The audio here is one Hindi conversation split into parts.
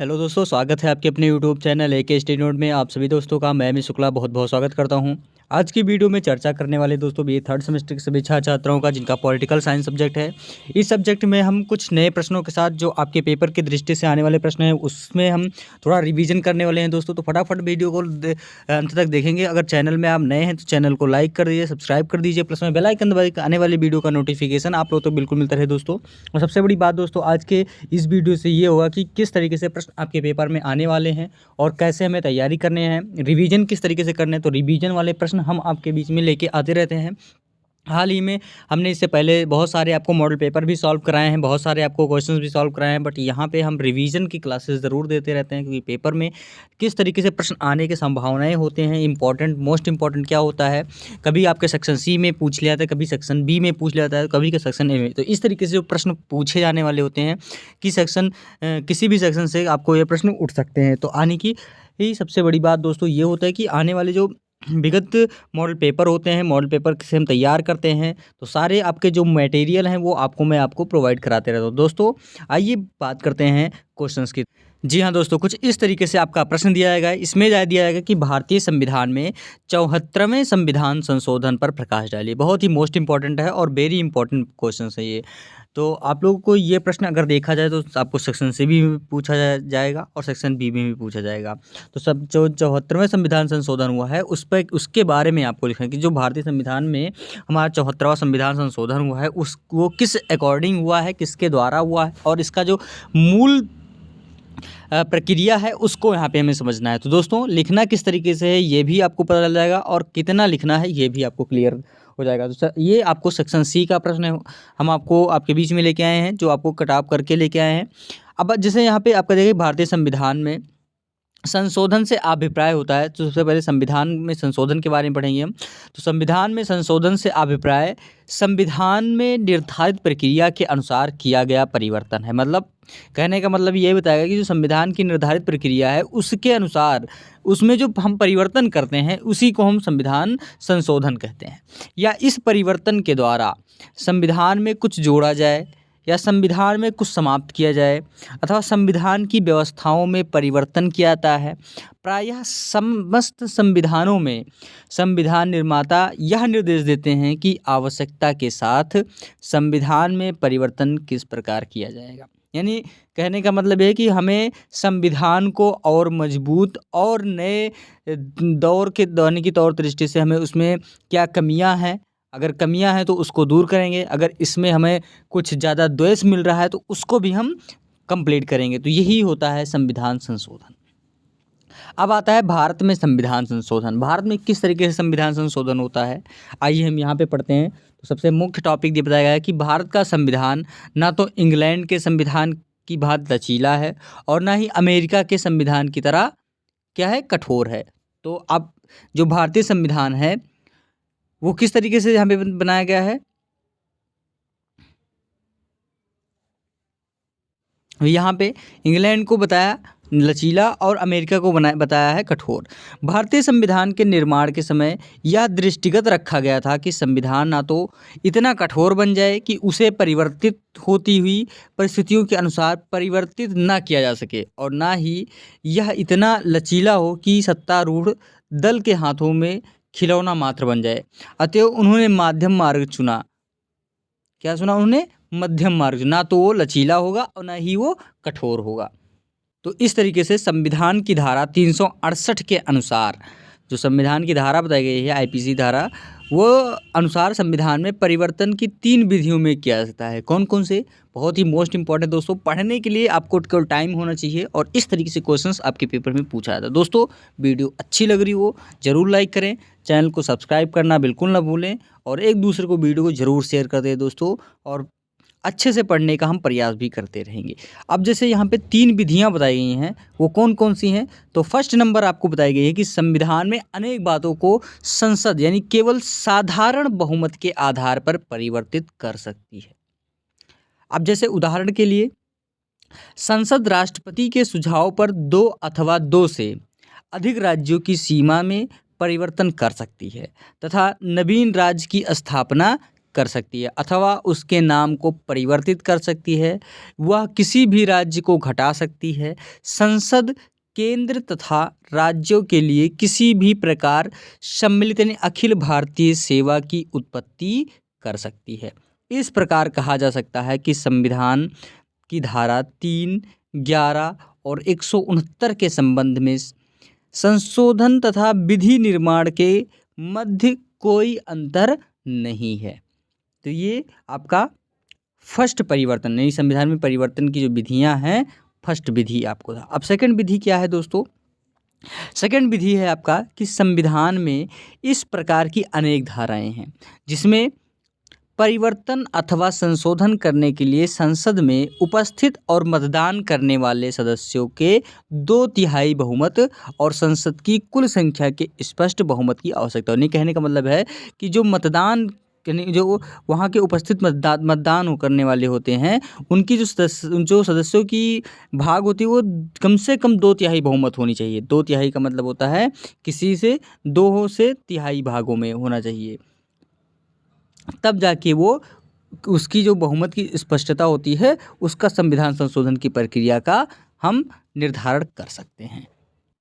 हेलो दोस्तों, स्वागत है आपके अपने YouTube channel AK study note में। आप सभी दोस्तों का मैं अमित शुक्ला बहुत बहुत स्वागत करता हूं। आज की वीडियो में चर्चा करने वाले दोस्तों भी थर्ड सेमेस्टर के सभी छात्र छात्राओं का जिनका पॉलिटिकल साइंस सब्जेक्ट है। इस सब्जेक्ट में हम कुछ नए प्रश्नों के साथ जो आपके पेपर की दृष्टि से आने वाले प्रश्न हैं उसमें हम थोड़ा रिवीजन करने वाले हैं दोस्तों। तो फटाफट वीडियो को अंत तक देखेंगे। अगर चैनल में आप नए हैं तो चैनल को लाइक कर दीजिए, सब्सक्राइब कर दीजिए, प्लस में बेल आइकन दबा के आने वाली वीडियो का नोटिफिकेशन आप लोग तो बिल्कुल मिलता रहे दोस्तों। और सबसे बड़ी बात दोस्तों आज के इस वीडियो से ये होगा कि किस तरीके से प्रश्न आपके पेपर में आने वाले हैं और कैसे हमें तैयारी करने हैं, रिवीजन किस तरीके से करने हैं। तो रिवीजन वाले प्रश्न हम आपके बीच में लेके आते रहते हैं। हाल ही में हमने इससे पहले बहुत सारे आपको मॉडल पेपर भी सॉल्व कराए हैं, बहुत सारे आपको क्वेश्चंस भी सॉल्व कराए हैं, बट यहाँ पे हम रिवीजन की क्लासेस ज़रूर देते रहते हैं क्योंकि पेपर में किस तरीके से प्रश्न आने की संभावनाएं होते हैं। इंपॉर्टेंट मोस्ट इंपॉर्टेंट क्या होता है, कभी आपके सेक्शन सी में पूछ लिया जाता है, कभी सेक्शन बी में पूछ लिया जाता है, कभी के सेक्शन ए में। तो इस तरीके से जो प्रश्न पूछे जाने वाले होते हैं कि किसी भी सेक्शन से आपको ये प्रश्न उठ सकते हैं। तो आने की ही सबसे बड़ी बात दोस्तों ये होता है कि आने वाले जो विगत मॉडल पेपर होते हैं, मॉडल पेपर से हम तैयार करते हैं, तो सारे आपके जो मटेरियल हैं वो मैं आपको प्रोवाइड कराते रहता हूँ। दोस्तों आइए बात करते हैं क्वेश्चंस की। जी हाँ दोस्तों, कुछ इस तरीके से आपका प्रश्न दिया जाएगा। इसमें दिया जाएगा कि भारतीय संविधान में 74वें संविधान संशोधन पर प्रकाश डालिए। बहुत ही मोस्ट इंपॉर्टेंट है और वेरी इंपॉर्टेंट क्वेश्चन है ये। तो आप लोगों को ये प्रश्न अगर देखा जाए तो आपको सेक्शन से भी पूछा जाएगा और सेक्शन बी में भी पूछा जाएगा। तो सब जो 74वें संविधान संशोधन हुआ है उसके बारे में आपको लिखना है कि जो भारतीय संविधान में हमारा 74वां संविधान संशोधन हुआ है वो किस अकॉर्डिंग हुआ है, किसके द्वारा हुआ है और इसका जो मूल प्रक्रिया है उसको यहाँ पे हमें समझना है। तो दोस्तों लिखना किस तरीके से है ये भी आपको पता चल जाएगा और कितना लिखना है ये भी आपको क्लियर हो जाएगा। तो ये आपको सेक्शन सी का प्रश्न है, हम आपको आपके बीच में लेके आए हैं, जो आपको कटऑफ करके लेके आए हैं। अब जैसे यहाँ पे आपका देखिए भारतीय संविधान में संशोधन से अभिप्राय होता है। तो सबसे पहले संविधान में संशोधन के बारे में पढ़ेंगे हम। तो संविधान में संशोधन से अभिप्राय संविधान में निर्धारित प्रक्रिया के अनुसार किया गया परिवर्तन है। मतलब कहने का मतलब ये बताएगा कि जो संविधान की निर्धारित प्रक्रिया है उसके अनुसार उसमें जो हम परिवर्तन करते हैं उसी को हम संविधान संशोधन कहते हैं। या इस परिवर्तन के द्वारा संविधान में कुछ जोड़ा जाए या संविधान में कुछ समाप्त किया जाए अथवा संविधान की व्यवस्थाओं में परिवर्तन किया जाता है। प्रायः समस्त संविधानों में संविधान निर्माता यह निर्देश देते हैं कि आवश्यकता के साथ संविधान में परिवर्तन किस प्रकार किया जाएगा। यानी कहने का मतलब है कि हमें संविधान को और मजबूत और नए दौर के की तौर दृष्टि से हमें उसमें क्या कमियां हैं, अगर कमियां हैं तो उसको दूर करेंगे, अगर इसमें हमें कुछ ज़्यादा द्वेष मिल रहा है तो उसको भी हम कंप्लीट करेंगे। तो यही होता है संविधान संशोधन। अब आता है भारत में संविधान संशोधन। भारत में किस तरीके से संविधान संशोधन होता है आइए हम यहाँ पे पढ़ते हैं। तो सबसे मुख्य टॉपिक ये बताया गया है कि भारत का संविधान ना तो इंग्लैंड के संविधान की भांति लचीला है और ना ही अमेरिका के संविधान की तरह क्या है, कठोर है। तो अब जो भारतीय संविधान है वो किस तरीके से यहाँ पे बनाया गया है, यहाँ पे इंग्लैंड को बताया लचीला और अमेरिका को बताया है कठोर। भारतीय संविधान के निर्माण के समय यह दृष्टिगत रखा गया था कि संविधान ना तो इतना कठोर बन जाए कि उसे परिवर्तित होती हुई परिस्थितियों के अनुसार परिवर्तित ना किया जा सके और ना ही यह इतना लचीला हो कि सत्तारूढ़ दल के हाथों में खिलौना मात्र बन जाए। अतएव उन्होंने माध्यम मार्ग चुना। क्या चुना उन्होंने? मध्यम मार्ग। ना तो वो लचीला होगा और ना ही वो कठोर होगा। तो इस तरीके से संविधान की धारा 368 के अनुसार जो संविधान की धारा बताई गई है आईपीसी धारा, वो अनुसार संविधान में परिवर्तन की 3 विधियों में किया जा सकता है। कौन कौन से? बहुत ही मोस्ट इंपॉर्टेंट दोस्तों, पढ़ने के लिए आपको केवल टाइम होना चाहिए और इस तरीके से क्वेश्चंस आपके पेपर में पूछा जाता है। दोस्तों वीडियो अच्छी लग रही हो ज़रूर लाइक करें, चैनल को सब्सक्राइब करना बिल्कुल ना भूलें और एक दूसरे को वीडियो को ज़रूर शेयर कर दें दोस्तों। और अच्छे से पढ़ने का हम प्रयास भी करते रहेंगे। अब जैसे यहाँ पे 3 विधियाँ बताई गई हैं, वो कौन कौन सी हैं? तो फर्स्ट नंबर आपको बताई गई है कि संविधान में अनेक बातों को संसद यानी केवल साधारण बहुमत के आधार पर परिवर्तित कर सकती है। अब जैसे उदाहरण के लिए संसद राष्ट्रपति के सुझाव पर 2 अथवा 2 से अधिक राज्यों की सीमा में परिवर्तन कर सकती है तथा नवीन राज्य की स्थापना कर सकती है अथवा उसके नाम को परिवर्तित कर सकती है। वह किसी भी राज्य को घटा सकती है। संसद केंद्र तथा राज्यों के लिए किसी भी प्रकार सम्मिलित यानी अखिल भारतीय सेवा की उत्पत्ति कर सकती है। इस प्रकार कहा जा सकता है कि संविधान की धारा 3, 11 और 169 के संबंध में संशोधन तथा विधि निर्माण के मध्य कोई अंतर नहीं है। तो ये आपका फर्स्ट परिवर्तन, नई संविधान में परिवर्तन की जो विधियां हैं, फर्स्ट विधि आपको था। अब सेकंड विधि क्या है दोस्तों? सेकंड विधि है आपका कि संविधान में इस प्रकार की अनेक धाराएं हैं जिसमें परिवर्तन अथवा संशोधन करने के लिए संसद में उपस्थित और मतदान करने वाले सदस्यों के 2/3 बहुमत और संसद की कुल संख्या के स्पष्ट बहुमत की आवश्यकता होनी। कहने का मतलब है कि जो मतदान जो वहाँ के उपस्थित मतदान करने वाले होते हैं, उनकी जो सदस्यों की भाग होती है वो कम से कम 2/3 बहुमत होनी चाहिए। 2/3 का मतलब होता है किसी से 2 से तिहाई भागों में होना चाहिए, तब जाके वो उसकी जो बहुमत की स्पष्टता होती है उसका संविधान संशोधन की प्रक्रिया का हम निर्धारण कर सकते हैं।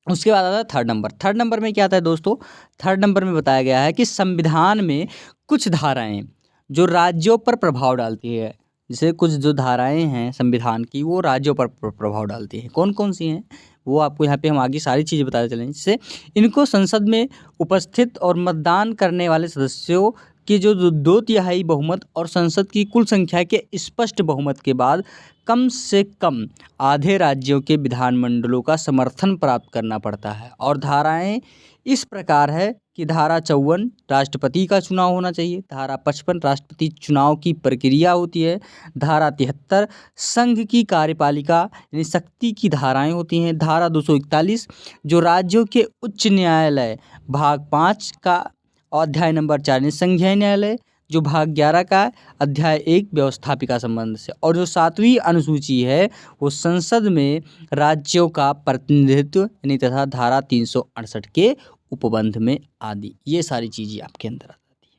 उसके बाद आता है थर्ड नंबर। थर्ड नंबर में क्या आता है दोस्तों? थर्ड नंबर में बताया गया है कि संविधान में कुछ धाराएं जो राज्यों पर प्रभाव डालती है, जैसे कुछ जो धाराएं हैं संविधान की वो राज्यों पर प्रभाव डालती हैं। कौन कौन सी हैं वो आपको यहाँ पे हम आगे सारी चीज़ें बताते चलेंगे। जिससे इनको संसद में उपस्थित और मतदान करने वाले सदस्यों की जो 2/3 बहुमत और संसद की कुल संख्या के स्पष्ट बहुमत के बाद कम से कम आधे राज्यों के विधानमंडलों का समर्थन प्राप्त करना पड़ता है। और धाराएं इस प्रकार है कि धारा 54 राष्ट्रपति का चुनाव होना चाहिए, धारा 55 राष्ट्रपति चुनाव की प्रक्रिया होती है, धारा 73 संघ की कार्यपालिका यानी शक्ति की धाराएं होती हैं, धारा 241 जो राज्यों के उच्च न्यायालय भाग 5 का अध्याय नंबर 4 संघीय न्यायालय, जो भाग 11 का अध्याय 1 व्यवस्थापिका संबंध से, और जो 7वीं अनुसूची है वो संसद में राज्यों का प्रतिनिधित्व यानी तथा धारा 368 के उपबंध में आदि। ये सारी चीज़ें आपके अंदर आ जाती है।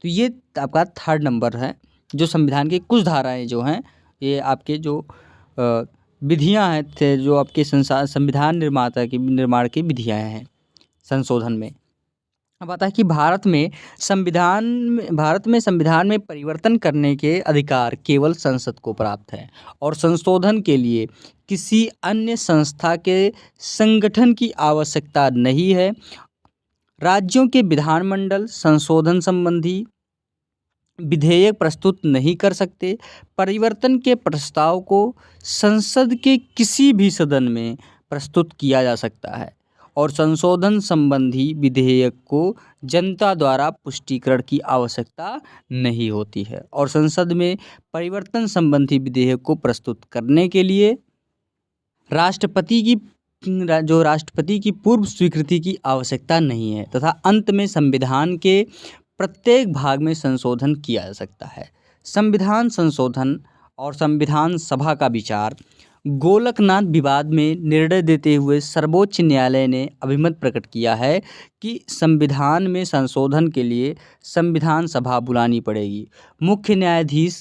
तो ये आपका थर्ड नंबर है। जो संविधान की कुछ धाराएं जो हैं ये आपके जो विधियां हैं थे जो आपके संविधान निर्माण की विधियां हैं संशोधन में। अब आता है कि भारत में संविधान में परिवर्तन करने के अधिकार केवल संसद को प्राप्त है और संशोधन के लिए किसी अन्य संस्था के संगठन की आवश्यकता नहीं है। राज्यों के विधानमंडल संशोधन संबंधी विधेयक प्रस्तुत नहीं कर सकते। परिवर्तन के प्रस्ताव को संसद के किसी भी सदन में प्रस्तुत किया जा सकता है और संशोधन संबंधी विधेयक को जनता द्वारा पुष्टिकरण की आवश्यकता नहीं होती है और संसद में परिवर्तन संबंधी विधेयक को प्रस्तुत करने के लिए राष्ट्रपति की पूर्व स्वीकृति की आवश्यकता नहीं है तथा अंत में संविधान के प्रत्येक भाग में संशोधन किया जा सकता है। संविधान संशोधन और संविधान सभा का विचार गोलकनाथ विवाद में निर्णय देते हुए सर्वोच्च न्यायालय ने अभिमत प्रकट किया है कि संविधान में संशोधन के लिए संविधान सभा बुलानी पड़ेगी। मुख्य न्यायाधीश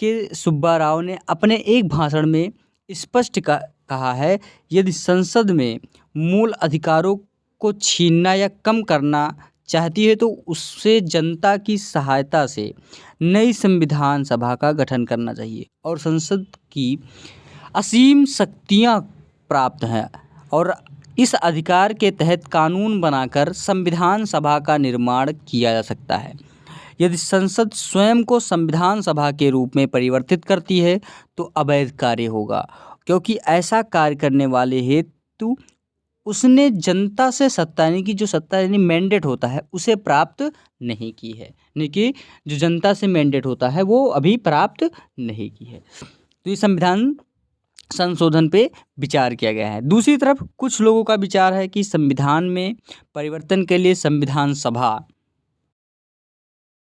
के सुब्बा राव ने अपने एक भाषण में स्पष्ट कहा है, यदि संसद में मूल अधिकारों को छीनना या कम करना चाहती है तो उससे जनता की सहायता से नई संविधान सभा का गठन करना चाहिए और संसद की असीम शक्तियां प्राप्त हैं और इस अधिकार के तहत कानून बनाकर संविधान सभा का निर्माण किया जा सकता है। यदि संसद स्वयं को संविधान सभा के रूप में परिवर्तित करती है तो अवैध कार्य होगा, क्योंकि ऐसा कार्य करने वाले हेतु उसने जनता से सत्ता यानी कि जो सत्ता यानी मैंडेट होता है उसे प्राप्त नहीं की है, यानी कि जो जनता से मैंडेट होता है वो अभी प्राप्त नहीं की है। तो ये संविधान संशोधन पे विचार किया गया है। दूसरी तरफ कुछ लोगों का विचार है कि संविधान में परिवर्तन के लिए संविधान सभा